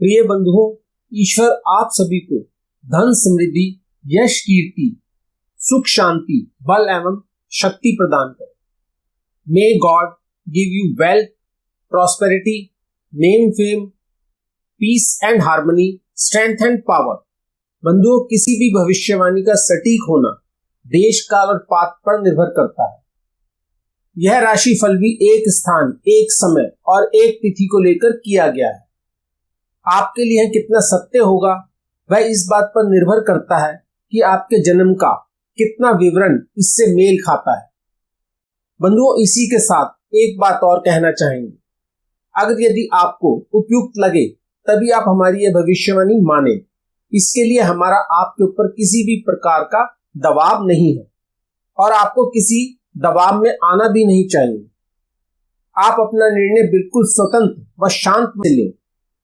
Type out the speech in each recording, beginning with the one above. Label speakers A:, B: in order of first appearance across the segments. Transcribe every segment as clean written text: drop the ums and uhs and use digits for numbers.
A: प्रिय बंधुओं, ईश्वर आप सभी को धन, समृद्धि, यश, कीर्ति, सुख, शांति, बल एवं शक्ति प्रदान करे। May God give you wealth, prosperity, name, fame, peace and harmony, strength and power. बंधुओं, किसी भी भविष्यवाणी का सटीक होना देश, काल और पात्र पर निर्भर करता है। यह राशि फल भी एक स्थान, एक समय और एक तिथि को लेकर किया गया है। आपके लिए कितना सत्य होगा वह इस बात पर निर्भर करता है कि आपके जन्म का कितना विवरण इससे मेल खाता है। बंधुओं, इसी के साथ एक बात और कहना चाहेंगे। अगर यदि आपको उपयुक्त लगे तभी आप हमारी यह भविष्यवाणी माने। इसके लिए हमारा आपके ऊपर किसी भी प्रकार का दबाव नहीं है और आपको किसी दबाव में आना भी नहीं चाहिए। आप अपना निर्णय बिल्कुल स्वतंत्र व शांत में लें।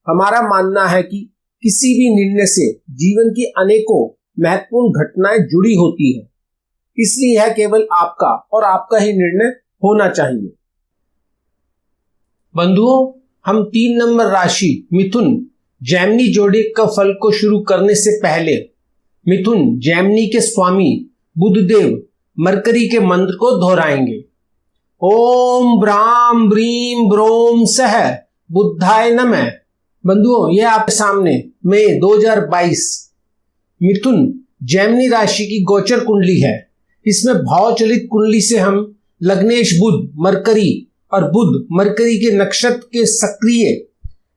A: हमारा मानना है कि किसी भी निर्णय से जीवन की अनेकों महत्वपूर्ण घटनाएं जुड़ी होती हैं, इसलिए यह केवल आपका और आपका ही निर्णय होना चाहिए। बंधुओं, हम 3 नंबर राशि मिथुन जैमिनी जोड़े का फल को शुरू करने से पहले मिथुन जैमिनी के स्वामी बुधदेव मरकरी के मंत्र को दोहराएंगे। ओम ब्राम ब्रीम ब्रोम सह बुद्धाय नमः। बंधुओं, यह आपके सामने मई 2022 मिथुन जैमिनी राशि की गोचर कुंडली है। इसमें भावचलित कुंडली से हम लग्नेश बुध मरकरी और बुध मरकरी के नक्षत्र के सक्रिय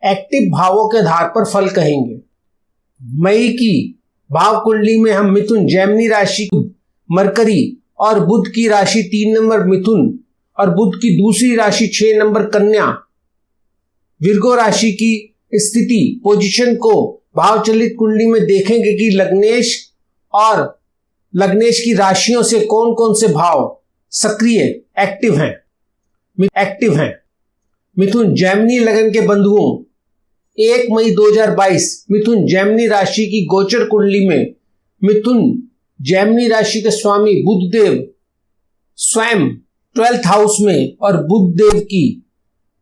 A: एक्टिव भावों के आधार पर फल कहेंगे। मई की भाव कुंडली में हम मिथुन जैमिनी राशि मरकरी और बुध की राशि 3 नंबर मिथुन और बुध की दूसरी राशि 6 नंबर कन्या विर्गो राशि की स्थिति पोजीशन को भावचलित कुंडली में देखेंगे कि लग्नेश और लग्नेश की राशियों से कौन कौन से भाव सक्रिय एक्टिव हैं। मिथुन जैमिनी लगन के बंधुओं, 1 मई 2022 मिथुन जैमिनी राशि की गोचर कुंडली में मिथुन जैमिनी राशि के स्वामी बुधदेव स्वयं 12th हाउस में और बुधदेव की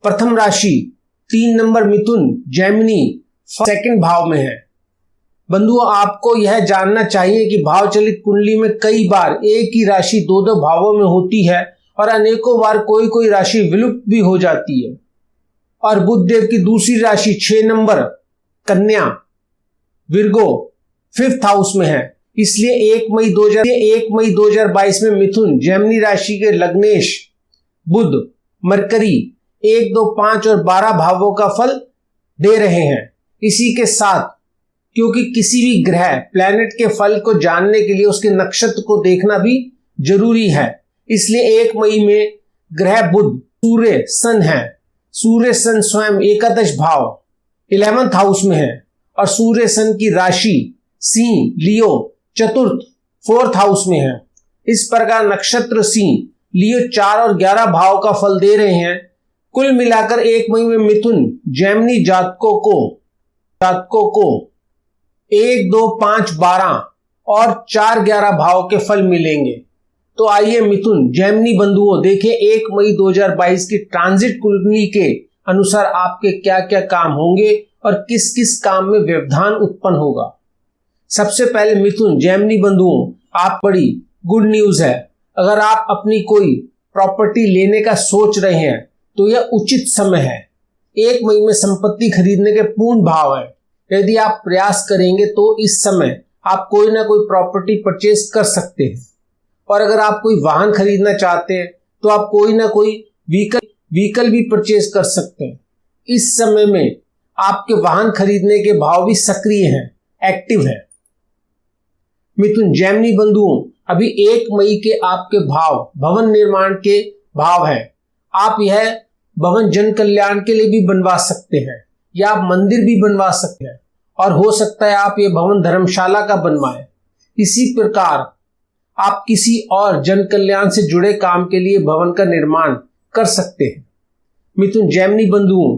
A: प्रथम राशि 3 नंबर मिथुन जैमिनी 2nd भाव में है। बंधुओं, आपको यह जानना चाहिए कि भावचलित कुंडली में कई बार एक ही राशि 2 भावों में होती है और अनेकों बार कोई राशि विलुप्त भी हो जाती है। और बुधदेव की दूसरी राशि 6 नंबर कन्या विर्गो 5th हाउस में है। इसलिए 1 मई 2022 में मिथुन जैमिनी राशि के लग्नेश बुध मरकरी 1, 2, 5 और 12 भावों का फल दे रहे हैं। इसी के साथ क्योंकि किसी भी ग्रह प्लैनेट के फल को जानने के लिए उसके नक्षत्र को देखना भी जरूरी है, इसलिए 1 मई में ग्रह बुध सूर्य सन है। सूर्य सन स्वयं एकादश भाव 11th हाउस में है और सूर्य सन की राशि सिंह लियो चतुर्थ 4th हाउस में है। इस प्रकार नक्षत्र सिंह लियो 4 और 11 भाव का फल दे रहे हैं। कुल मिलाकर 1 मई में मिथुन जैमिनी जातकों को 1, 2, 5, 12 और 4, 11 भाव के फल मिलेंगे। तो आइए मिथुन जैमिनी बंधुओं देखें 1 मई 2022 की ट्रांजिट कुंडली के अनुसार आपके क्या क्या काम होंगे और किस किस काम में व्यवधान उत्पन्न होगा। सबसे पहले मिथुन जैमिनी बंधुओं, आप बड़ी गुड न्यूज है। अगर आप अपनी कोई प्रॉपर्टी लेने का सोच रहे हैं तो यह उचित समय है। 1 मई में संपत्ति खरीदने के पूर्ण भाव है। यदि आप प्रयास करेंगे तो इस समय आप कोई ना कोई प्रॉपर्टी परचेज कर सकते हैं। और अगर आप कोई वाहन खरीदना चाहते हैं तो आप कोई ना कोई व्हीकल भी परचेज कर सकते हैं। इस समय में आपके वाहन खरीदने के भाव भी सक्रिय हैं, एक्टिव है। मिथुन जैमिनी बंधुओं, अभी 1 मई के आपके भाव भवन निर्माण के भाव है। आप यह भवन जन कल्याण के लिए भी बनवा सकते हैं या आप मंदिर भी बनवा सकते हैं और हो सकता है आप ये भवन धर्मशाला का बनवाएं। इसी प्रकार आप किसी और जन कल्याण से जुड़े काम के लिए भवन का निर्माण कर सकते हैं। मिथुन जैमिनी बंधुओं,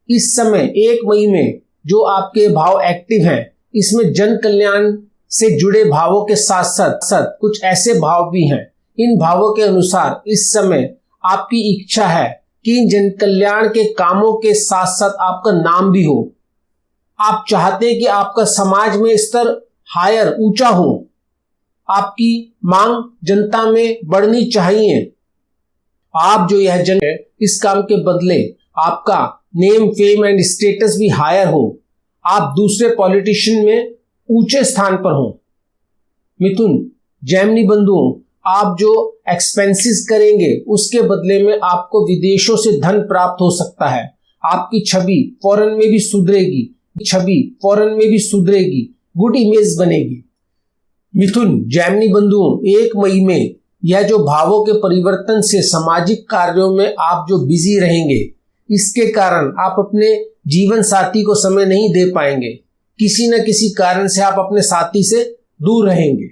A: इस समय 1 मई में जो आपके भाव एक्टिव हैं, इसमें जन कल्याण से जुड़े भावों के साथ साथ कुछ ऐसे भाव भी हैं। इन भावों के अनुसार इस समय आपकी इच्छा है कि जन कल्याण के कामों के साथ साथ आपका नाम भी हो। आप चाहते हैं कि आपका समाज में स्तर हायर ऊंचा हो, आपकी मांग जनता में बढ़नी चाहिए। आप जो यह जंग है, इस काम के बदले आपका नेम फेम एंड स्टेटस भी हायर हो, आप दूसरे पॉलिटिशियन में ऊंचे स्थान पर हो। मिथुन, जेमिनी बंधुओं, आप जो एक्सपेंसेस करेंगे उसके बदले में आपको विदेशों से धन प्राप्त हो सकता है। आपकी छवि फॉरेन में भी सुधरेगी, गुड इमेज बनेगी। मिथुन, जेमिनी बंधुओं, 1 मई में यह जो भावों के परिवर्तन से सामाजिक कार्यों में आप जो बिजी रहेंगे, इसके कारण आप अपने जीवन साथी को समय नहीं दे पाएंगे। किसी न किसी कारण से आप अपने साथी से दूर रहेंगे।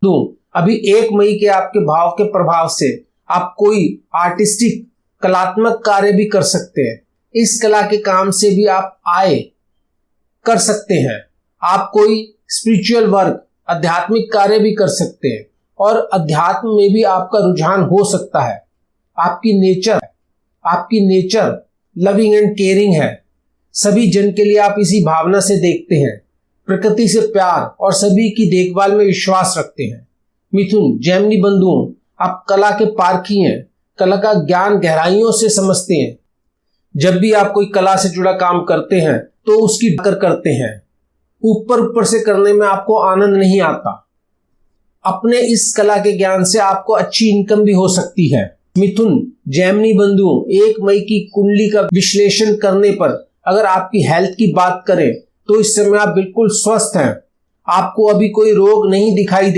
A: तो अभी 1 मई के आपके भाव के प्रभाव से आप कोई आर्टिस्टिक कलात्मक कार्य भी कर सकते हैं। इस कला के काम से भी आप आय कर सकते हैं। आप कोई स्पिरिचुअल वर्क, आध्यात्मिक कार्य भी कर सकते हैं और अध्यात्म में भी आपका रुझान हो सकता है। आपकी नेचर लविंग एंड केयरिंग है। सभी जन के लिए आप इसी भावना से देखते हैं। प्रकृति से प्यार और सभी की देखभाल में विश्वास रखते हैं। मिथुन, जेमिनी बंधुओं, आप कला के पारखी हैं। कला का ज्ञान गहराइयों से समझते हैं। जब भी आप कोई कला से जुड़ा काम करते हैं तो उसकी करते हैं। ऊपर से करने में आपको आनंद नहीं आता। अपने इस कला के ज्ञान से आपको अच्छी इनकम भी हो सकती है। मिथुन, जेमिनी बंधुओं, 1 मई की कुंडली का विश्लेषण करने पर अगर आपकी हेल्थ की बात करें तो इस समय आप बिल्कुल स्वस्थ हैं। आपको अभी कोई रोग नहीं दिखाई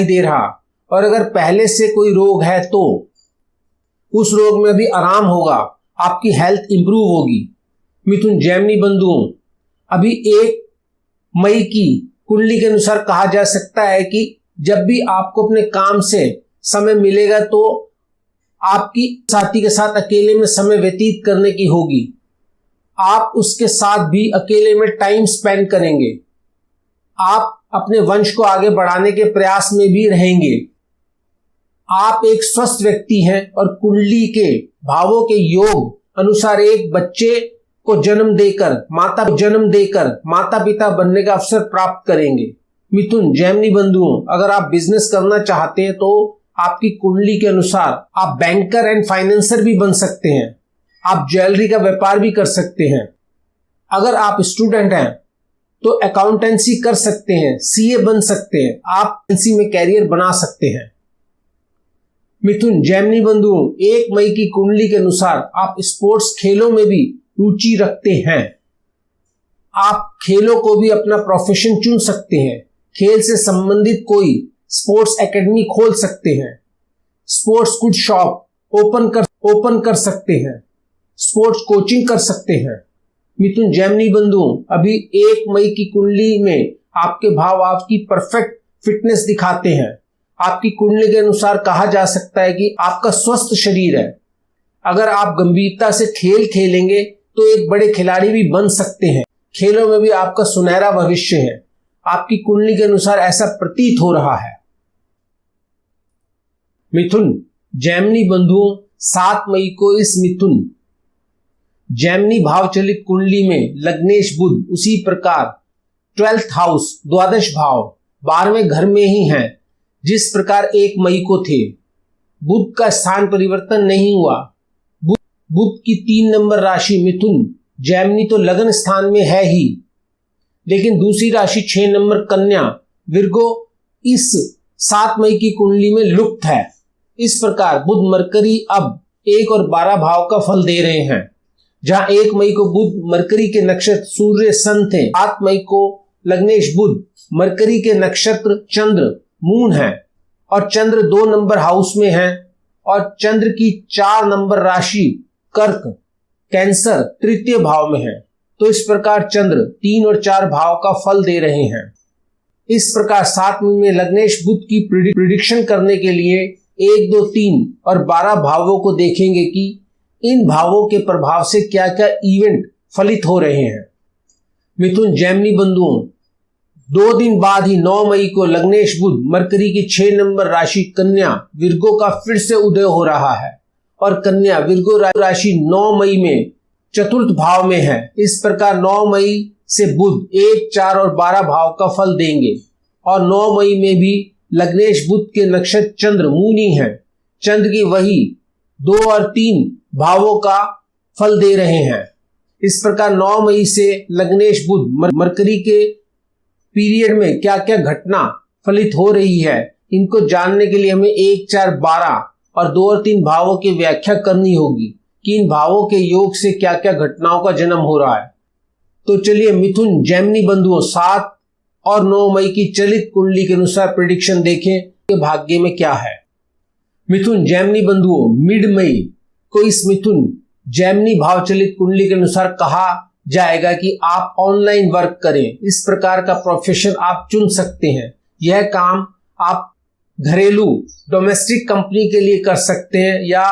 A: दे रहा और अगर पहले से कोई रोग है तो उस रोग में भी आराम होगा, आपकी हेल्थ इंप्रूव होगी। मिथुन, जेमिनी बंधुओं, अभी 1 मई की कुंडली के अनुसार कहा जा सकता है कि जब भी आपको अपने काम से समय मिलेगा तो आपकी साथी के साथ अकेले में समय व्यतीत करने की होगी। आप उसके साथ भी अकेले में टाइम स्पेंड करेंगे। आप अपने वंश को आगे बढ़ाने के प्रयास में भी रहेंगे। आप एक स्वस्थ व्यक्ति हैं और कुंडली के भावों के योग अनुसार एक बच्चे को जन्म देकर माता पिता बनने का अवसर प्राप्त करेंगे। मिथुन, जेमिनी बंधुओं, अगर आप बिजनेस करना चाहते हैं तो आपकी कुंडली के अनुसार आप बैंकर एंड फाइनेंसर भी बन सकते हैं। आप ज्वेलरी का व्यापार भी कर सकते हैं। अगर आप स्टूडेंट हैं तो अकाउंटेंसी कर सकते हैं, सीए बन सकते हैं, आप एजेंसी में कैरियर बना सकते हैं। मिथुन, जेमिनी बंधुओं, 1 मई की कुंडली के अनुसार आप स्पोर्ट्स खेलों में भी रुचि रखते हैं। आप खेलों को भी अपना प्रोफेशन चुन सकते हैं। खेल से संबंधित कोई स्पोर्ट्स एकेडमी खोल सकते हैं। स्पोर्ट्स गुड शॉप ओपन कर सकते हैं। स्पोर्ट्स कोचिंग कर सकते हैं। मिथुन, जेमिनी बंधुओं, अभी 1 मई की कुंडली में आपके भाव आपकी परफेक्ट फिटनेस दिखाते हैं। आपकी कुंडली के अनुसार कहा जा सकता है कि आपका स्वस्थ शरीर है। अगर आप गंभीरता से खेल खेलेंगे तो एक बड़े खिलाड़ी भी बन सकते हैं। खेलों में भी आपका सुनहरा भविष्य है। आपकी कुंडली के अनुसार ऐसा प्रतीत हो रहा है। मिथुन, जेमिनी बंधुओं, 7 मई को इस मिथुन जेमिनी भावचलित कुंडली में लग्नेश बुध उसी प्रकार 12th हाउस, द्वादश भाव 12वें घर में ही हैं जिस प्रकार 1 मई को थे। बुध का स्थान परिवर्तन नहीं हुआ। बुध की 3 नंबर राशि मिथुन, जेमिनी तो लगन स्थान में है ही, लेकिन दूसरी राशि 6 नंबर कन्या विर्गो इस 7 मई की कुंडली में लुप्त है। इस प्रकार बुध मरकरी अब 1 और 12 भाव का फल दे रहे हैं। जहां 1 मई को बुध मरकरी के नक्षत्र सूर्य सन थे, 7 मई को लग्नेश बुध मरकरी के नक्षत्र चंद्र मून है और चंद्र 2 नंबर हाउस में है और चंद्र की 4 नंबर राशि कर्क कैंसर तृतीय भाव में है। तो इस प्रकार चंद्र 3 और 4 भाव का फल दे रहे हैं। इस प्रकार 7 मई में लग्नेश बुध की प्रिडिक्शन करने के लिए 1, 2, 3 और 12 भावों को देखेंगे कि इन भावों के प्रभाव से क्या क्या इवेंट फलित हो रहे हैं। मिथुन, जेमिनी बंधुओं, 2 दिन बाद ही 9 मई को लग्नेश बुध मरकरी की 6 नंबर राशि कन्या विर्गो का फिर से उदय हो रहा है और कन्या विर्गो राशि 9 मई में चतुर्थ भाव में है। इस प्रकार 9 मई से बुध 1, 4 और 12 भाव का फल देंगे और 9 मई में भी लग्नेश बुध के नक्षत्र चंद्र मूनी है। चंद्र की वही 2 और 3 भावों का फल दे रहे हैं। इस प्रकार 9 मई से लग्नेश बुध मरकरी के पीरियड में क्या क्या घटना फलित हो रही है, इनको जानने के लिए हमें 1, 4, 12 और 2 और 3 भावों की व्याख्या करनी होगी कि इन भावों के योग से क्या क्या घटनाओं का जन्म हो रहा है। तो चलिए मिथुन जैमिनी बंधुओं 7 और 9 मई की चलित कुंडली के अनुसार प्रेडिक्शन देखें कि भाग्य में क्या है। मिथुन जैमिनी बंधुओं मिड मई को इस मिथुन जैमिनी भाव चलित कुंडली के अनुसार कहा जाएगा कि आप ऑनलाइन वर्क करें। इस प्रकार का प्रोफेशन आप चुन सकते हैं। यह काम आप घरेलू डोमेस्टिक कंपनी के लिए कर सकते हैं या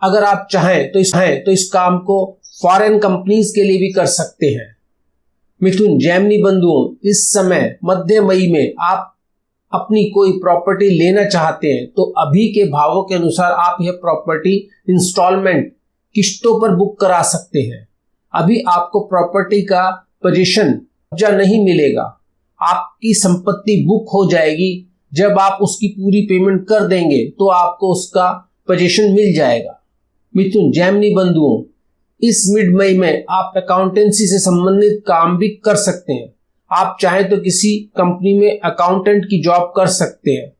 A: अगर आप चाहें तो इस काम को फॉरेन कंपनीज के लिए भी कर सकते हैं। मिथुन जैमिनी बंधुओं इस समय मध्य मई में आप अपनी कोई प्रॉपर्टी लेना चाहते हैं तो अभी के भावों के अनुसार आप यह प्रॉपर्टी इंस्टॉलमेंट किस्तों पर बुक करा सकते हैं। अभी आपको प्रॉपर्टी का पोजीशन कब्जा नहीं मिलेगा, आपकी संपत्ति बुक हो जाएगी। जब आप उसकी पूरी पेमेंट कर देंगे तो आपको उसका पोजीशन मिल जाएगा। मिथुन जैमिनी बंधुओं इस मिड मई में आप अकाउंटेंसी से संबंधित काम भी कर सकते हैं। आप चाहें तो किसी कंपनी में अकाउंटेंट की जॉब कर सकते हैं।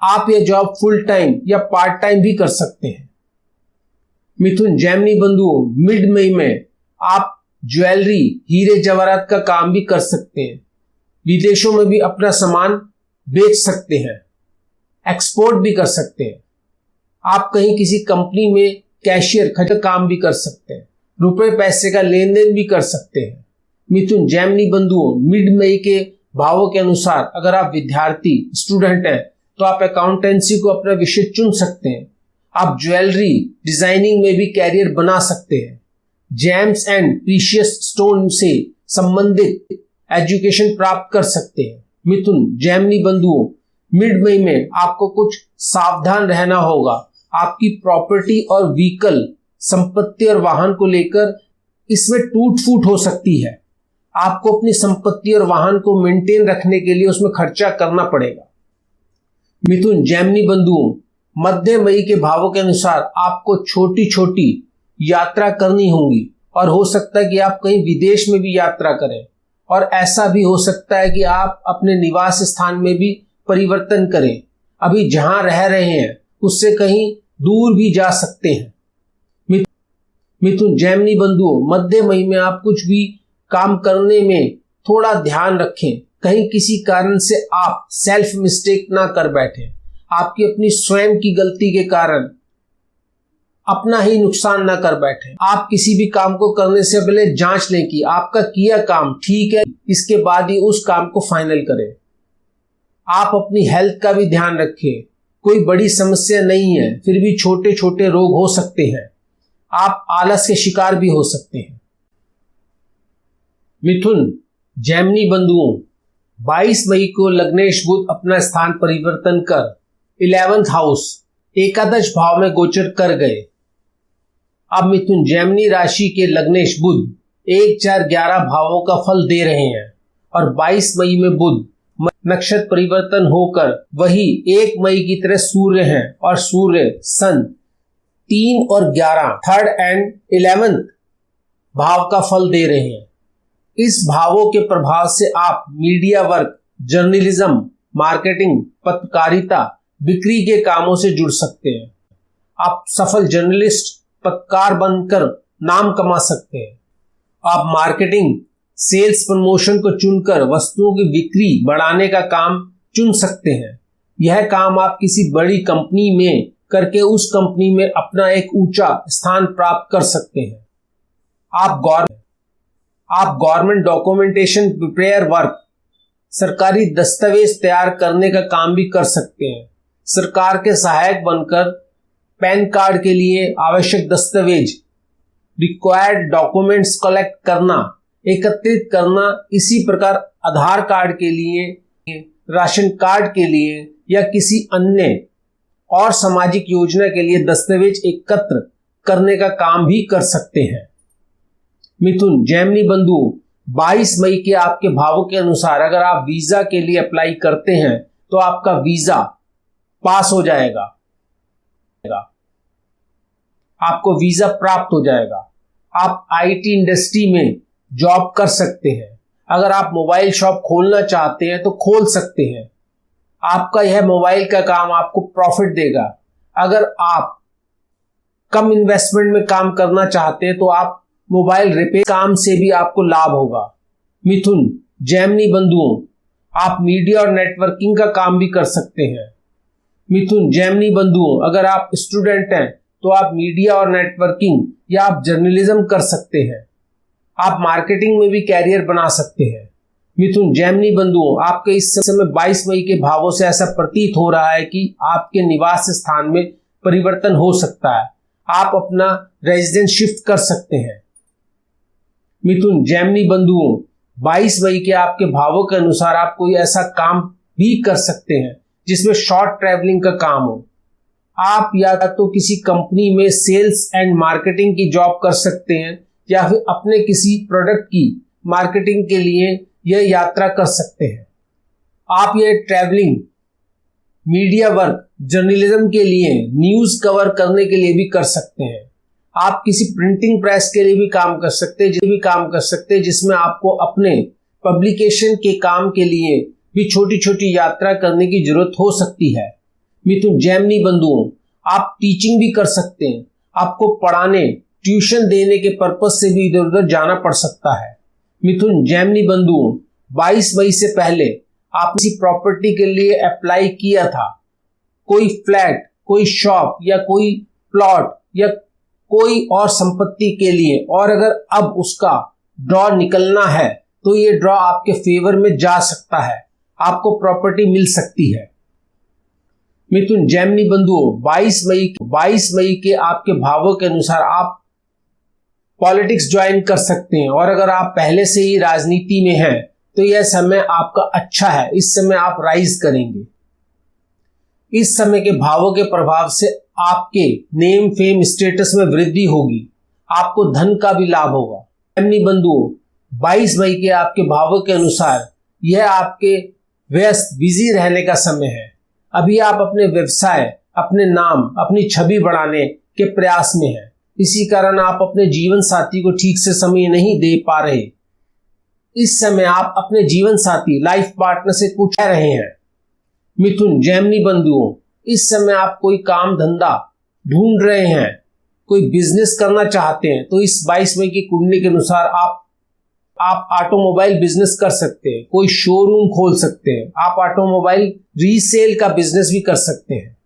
A: आप यह जॉब फुल टाइम या पार्ट टाइम भी कर सकते हैं। मिथुन जैमिनी बंधुओं मिड मई में आप ज्वेलरी हीरे जवाहरात का काम भी कर सकते हैं। विदेशों में भी अपना सामान बेच सकते हैं, एक्सपोर्ट भी कर सकते हैं। आप कहीं किसी कंपनी में कैशियर का काम भी कर सकते हैं, रुपए पैसे का लेन देन भी कर सकते हैं। मिथुन जैमिनी बंधुओं मिड मई के भावों के अनुसार अगर आप विद्यार्थी स्टूडेंट हैं तो आप अकाउंटेंसी को अपना विषय चुन सकते हैं। आप ज्वेलरी डिजाइनिंग में भी कैरियर बना सकते हैं। जेम्स एंड प्रीशियस स्टोन से संबंधित एजुकेशन प्राप्त कर सकते हैं। मिथुन जैमिनी बंधुओं मिड मई में आपको कुछ सावधान रहना होगा। आपकी प्रॉपर्टी और व्हीकल संपत्ति और वाहन को लेकर इसमें टूट फूट हो सकती है। आपको अपनी संपत्ति और वाहन को मेंटेन रखने के लिए उसमें खर्चा करना पड़ेगा। मिथुन जैमिनी बंधुओं मध्य मई के भावों के अनुसार आपको छोटी छोटी यात्रा करनी होगी और हो सकता है कि आप कहीं विदेश में भी यात्रा करें और ऐसा भी हो सकता है कि आप अपने निवास स्थान में भी परिवर्तन करें। अभी जहां रह रहे हैं उससे कहीं दूर भी जा सकते हैं। मिथुन जैमिनी बंधुओं मध्य मई में आप कुछ भी काम करने में थोड़ा ध्यान रखें। कहीं किसी कारण से आप सेल्फ मिस्टेक ना कर बैठे। आपकी अपनी स्वयं की गलती के कारण अपना ही नुकसान ना कर बैठे। आप किसी भी काम को करने से पहले जांच लें कि आपका किया काम ठीक है, इसके बाद ही उस काम को फाइनल करें। आप अपनी हेल्थ का भी ध्यान रखें। कोई बड़ी समस्या नहीं है, फिर भी छोटे छोटे रोग हो सकते हैं। आप आलस के शिकार भी हो सकते हैं। मिथुन जैमिनी बंधुओं 22 मई को लग्नेश बुध अपना स्थान परिवर्तन कर 11th हाउस एकादश भाव में गोचर कर गए। अब मिथुन जैमिनी राशि के लग्नेश बुध 1, 4, 11 भावों का फल दे रहे हैं और 22 मई में बुध नक्षत्र परिवर्तन होकर वही 1 मई की तरह सूर्य हैं और सूर्य सन 3 और 11 3rd and 11th भाव का फल दे रहे हैं। इस भावों के प्रभाव से आप मीडिया वर्क, जर्नलिज्म, मार्केटिंग, पत्रकारिता, बिक्री के कामों से जुड़ सकते हैं। आप सफल जर्नलिस्ट, पत्रकार बनकर नाम कमा सकते हैं। आप मार्केटिंग, सेल्स, प्रमोशन को चुनकर वस्तुओं की बिक्री बढ़ाने का काम चुन सकते हैं। यह काम आप किसी बड़ी कंपनी में करके उस कंपनी में अपना एक ऊंचा स्थान प्राप्त कर सकते हैं। आप गवर्नमेंट डॉक्यूमेंटेशन प्रिपेयर वर्क, सरकारी दस्तावेज तैयार करने का काम भी कर सकते हैं। सरकार के सहायक बनकर पैन कार्ड के लिए आवश्यक दस्तावेज, रिक्वायर्ड डॉक्यूमेंट्स कलेक्ट करना, एकत्रित करना। इसी प्रकार आधार कार्ड के लिए, राशन कार्ड के लिए या किसी अन्य और सामाजिक योजना के लिए दस्तावेज एकत्र करने का काम भी कर सकते हैं। मिथुन, जेमिनी बंधुओं, 22 मई के आपके भावों के अनुसार अगर आप वीजा के लिए अप्लाई करते हैं तो आपका वीजा पास हो जाएगा, आपको वीजा प्राप्त हो जाएगा। आप आईटी इंडस्ट्री में जॉब कर सकते हैं। अगर आप मोबाइल शॉप खोलना चाहते हैं तो खोल सकते हैं। आपका यह मोबाइल का काम आपको प्रॉफिट देगा। अगर आप कम इन्वेस्टमेंट में काम करना चाहते हैं तो आप मोबाइल रिपेयर काम से भी आपको लाभ होगा। मिथुन, जेमिनी बंधुओं, आप मीडिया और नेटवर्किंग का काम भी कर सकते हैं। मिथुन, जेमिनी बंधुओं, अगर आप स्टूडेंट हैं तो आप मीडिया और नेटवर्किंग या आप जर्नलिज्म कर सकते हैं। आप मार्केटिंग में भी कैरियर बना सकते हैं। मिथुन, जेमिनी बंधुओं, आपके इस समय 22 मई के भावों से ऐसा प्रतीत हो रहा है कि आपके निवास स्थान में परिवर्तन हो सकता है। आप अपना रेजिडेंस शिफ्ट कर सकते हैं। मिथुन, जेमिनी बंधुओं, 22 मई के आपके भावों के अनुसार आप कोई ऐसा काम भी कर सकते हैं जिसमें शॉर्ट ट्रैवलिंग का काम हो। आप या तो किसी कंपनी में सेल्स एंड मार्केटिंग की जॉब कर सकते हैं या फिर अपने किसी प्रोडक्ट की मार्केटिंग के लिए यह यात्रा कर सकते हैं। आप यह ट्रैवलिंग मीडिया वर्क, जर्नलिज्म के लिए, न्यूज कवर करने के लिए भी कर सकते हैं। आप किसी प्रिंटिंग प्रेस के लिए भी काम कर सकते हैं जिसमें आपको अपने पब्लिकेशन के काम के लिए भी छोटी छोटी यात्रा करने की जरूरत हो सकती है। मिथुन, जेमिनी बंधुओं, आप टीचिंग भी कर सकते हैं। आपको पढ़ाने, ट्यूशन देने के पर्पस से भी इधर उधर जाना पड़ सकता है। मिथुन, जेमिनी बंधुओं, 22 मई से पहले आपने किसी प्रॉपर्टी के लिए अप्लाई किया था, कोई फ्लैट, कोई शॉप या कोई प्लॉट या कोई और संपत्ति के लिए, और अगर अब उसका ड्रॉ निकलना है तो ये ड्रॉ आपके फेवर में जा सकता है, आपको प्रॉपर्टी मिल सकती है। मिथुन, जेमिनी बंधुओं, 22 मई के आपके भावों के अनुसार आप पॉलिटिक्स ज्वाइन कर सकते हैं, और अगर आप पहले से ही राजनीति में हैं तो यह समय आपका अच्छा है। इस समय आप राइज करेंगे। इस समय के भावों के प्रभाव से आपके नेम फेम स्टेटस में वृद्धि होगी। आपको धन का भी लाभ होगा। जेमिनी बंधुओं, 22 मई के आपके भावों के अनुसार यह आपके व्यस्त बिजी रहने का समय है। अभी आप अपने व्यवसाय, अपने नाम, अपनी छवि बढ़ाने के प्रयास में हैं। इसी कारण आप अपने जीवन साथी को ठीक से समय नहीं दे पा रहे। इस समय आप अपने जीवन साथी, लाइफ पार्टनर से कुछ कह रहे हैं। मिथुन, जेमिनी बंधुओं, इस समय आप कोई काम धंधा ढूंढ रहे हैं, कोई बिजनेस करना चाहते हैं तो इस 22 मई की कुंडली के अनुसार आप ऑटोमोबाइल बिजनेस कर सकते हैं, कोई शोरूम खोल सकते हैं, आप ऑटोमोबाइल रीसेल का बिजनेस भी कर सकते हैं।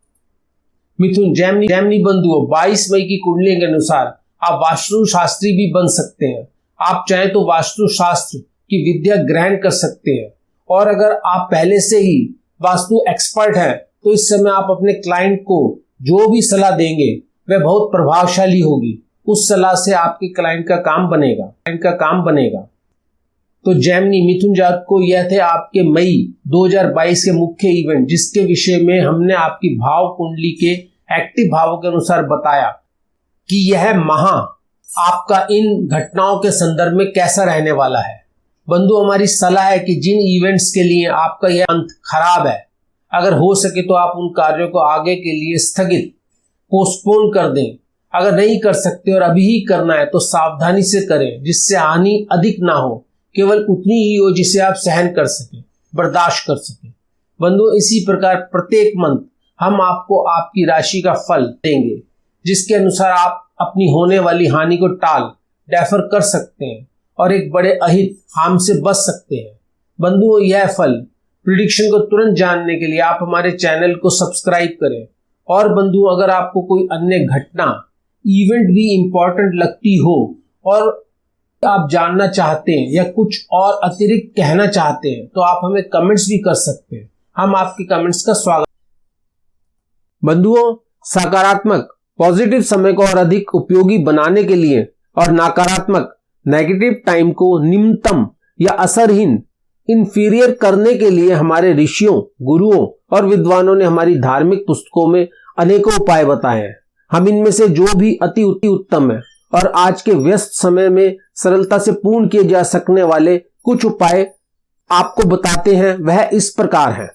A: मिथुन, जेमिनी बंधुओं, 22 मई की कुंडली के अनुसार आप वास्तु शास्त्री भी बन सकते हैं। आप चाहें तो वास्तु शास्त्र की विद्या ग्रहण कर सकते हैं, और अगर आप पहले से ही वास्तु एक्सपर्ट हैं तो इस समय आप अपने क्लाइंट को जो भी सलाह देंगे वह बहुत प्रभावशाली होगी। उस सलाह से आपके क्लाइंट का काम बनेगा। तो जेमिनी, मिथुन जात को यह थे आपके मई 2022 के मुख्य इवेंट, जिसके विषय में हमने आपकी भाव कुंडली के एक्टिव भावों के अनुसार बताया कि यह माह आपका इन घटनाओं के संदर्भ में कैसा रहने वाला है। बंधु, हमारी सलाह है कि जिन इवेंट्स के लिए आपका यह अंत खराब है, अगर हो सके तो आप उन कार्यों को आगे के लिए स्थगित, पोस्टपोन कर दें। अगर नहीं कर सकते और अभी ही करना है तो सावधानी से करें, जिससे हानि अधिक ना हो, केवल उतनी ही हो जिसे आप सहन कर सकें, बर्दाश्त कर सकें। बंधु, इसी प्रकार प्रत्येक मंथ हम आपको आपकी राशि का फल देंगे, जिसके अनुसार आप अपनी होने वाली हानि को डेफर कर सकते हैं और एक बड़े अहित हार्म से बच सकते हैं। बंधुओं, यह फल प्रिडिक्शन को तुरंत जानने के लिए आप हमारे चैनल को सब्सक्राइब करें। और बंधु, अगर आपको कोई अन्य घटना, इवेंट भी इंपॉर्टेंट लगती हो और आप जानना चाहते हैं या कुछ और अतिरिक्त कहना चाहते हैं तो आप हमें कमेंट्स भी कर सकते हैं। हम आपके कमेंट्स का स्वागत। बंधुओं, सकारात्मक पॉजिटिव समय को और अधिक उपयोगी बनाने के लिए और नकारात्मक नेगेटिव टाइम को निम्नतम या असरहीन इंफीरियर करने के लिए हमारे ऋषियों, गुरुओं और विद्वानों ने हमारी धार्मिक पुस्तकों में अनेकों उपाय बताए हैं। हम इनमें से जो भी अति उत्तम है और आज के व्यस्त समय में सरलता से पूर्ण किए जा सकने वाले कुछ उपाय आपको बताते हैं। वह इस प्रकार है।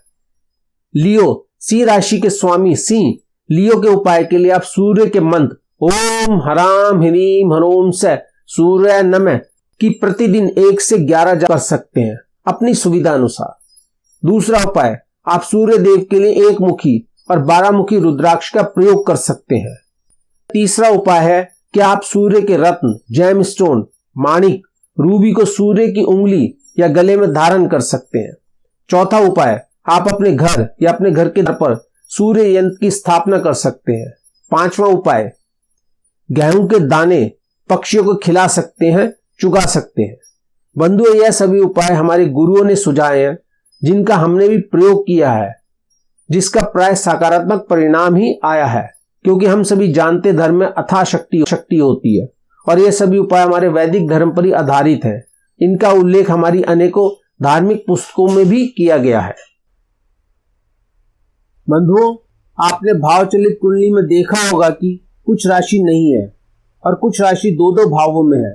A: लियो, सिंह राशि के स्वामी सिंह, लियो के उपाय के लिए आप सूर्य के मंत्र ओम हराम ह्रीम हरोम से सूर्य नमः की प्रतिदिन 1 से 11 जाप कर सकते हैं अपनी सुविधा अनुसार। दूसरा उपाय, आप सूर्य देव के लिए 1 मुखी और 12 मुखी रुद्राक्ष का प्रयोग कर सकते हैं। तीसरा उपाय है कि आप सूर्य के रत्न, जेमस्टोन, माणिक, रूबी को सूर्य की उंगली या गले में धारण कर सकते हैं। चौथा उपाय, आप अपने घर या अपने घर के द्वार पर सूर्य यंत्र की स्थापना कर सकते हैं। पांचवा उपाय, गेहूं के दाने पक्षियों को खिला सकते हैं, चुगा सकते हैं। बंधुओं, यह सभी उपाय हमारे गुरुओं ने सुझाए हैं, जिनका हमने भी प्रयोग किया है, जिसका प्राय सकारात्मक परिणाम ही आया है, क्योंकि हम सभी जानते धर्म में अथाह शक्ति होती है और ये सभी उपाय हमारे वैदिक धर्म पर ही आधारित है। इनका उल्लेख हमारी अनेकों धार्मिक पुस्तकों में भी किया गया है। बंधुओं, आपने भावचलित कुंडली में देखा होगा कि कुछ राशि नहीं है और कुछ राशि 2-2 भावों में है।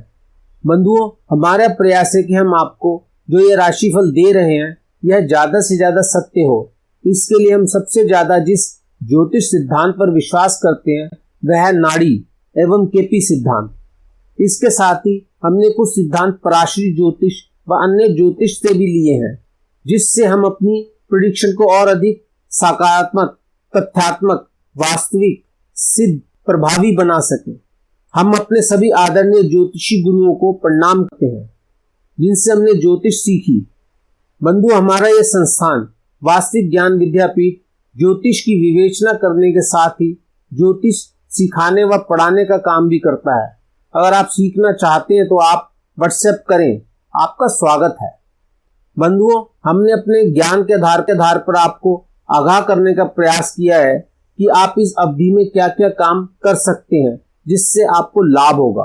A: बंधुओं, हमारा प्रयास है कि हम आपको जो ये राशिफल दे रहे हैं यह ज्यादा से ज्यादा सत्य हो। इसके लिए हम सबसे ज्यादा जिस ज्योतिष सिद्धांत पर विश्वास करते हैं वह है नाड़ी एवं केपी सिद्धांत। इसके साथ ही हमने कुछ सिद्धांत पराशरी ज्योतिष व अन्य ज्योतिष से भी लिए हैं, जिससे हम अपनी प्रेडिक्शन को और अधिक सकारात्मक, तथ्यात्मक, वास्तविक, सिद्ध, प्रभावी बना सके। हम अपने सभी आदरणीय ज्योतिषी गुरुओं को प्रणाम करते हैं जिनसे हमने ज्योतिष सीखी। बंधु, हमारा यह संस्थान वास्तविक ज्ञान विद्यापीठ ज्योतिष की विवेचना करने के साथ ही ज्योतिष सिखाने व पढ़ाने का काम भी करता है। अगर आप सीखना चाहते हैं तो आप व्हाट्सएप करें, आपका स्वागत है। बंधुओं, हमने अपने ज्ञान के आधार पर आपको आगाह करने का प्रयास किया है कि आप इस अवधि में क्या क्या काम कर सकते हैं जिससे आपको लाभ होगा,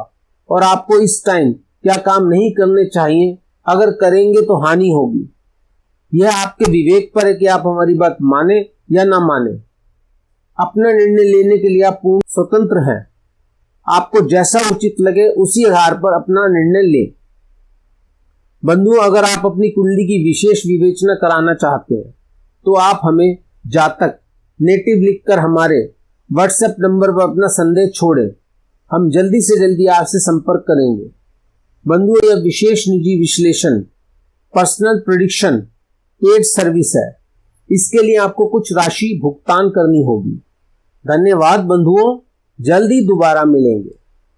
A: और आपको इस टाइम क्या काम नहीं करने चाहिए, अगर करेंगे तो हानि होगी। यह आपके विवेक पर है कि आप हमारी बात माने या ना माने। अपना निर्णय लेने के लिए आप पूर्ण स्वतंत्र हैं। आपको जैसा उचित लगे उसी आधार पर अपना निर्णय लें। बंधुओं, अगर आप अपनी कुंडली की विशेष विवेचना कराना चाहते हैं तो आप हमें जातक नेटिव लिखकर हमारे व्हाट्सएप नंबर पर अपना संदेश छोड़ें। हम जल्दी से जल्दी आपसे संपर्क करेंगे। बंधुओं, यह विशेष निजी विश्लेषण पर्सनल प्रेडिक्शन पेड सर्विस है। इसके लिए आपको कुछ राशि भुगतान करनी होगी। धन्यवाद बंधुओं, जल्दी दोबारा मिलेंगे।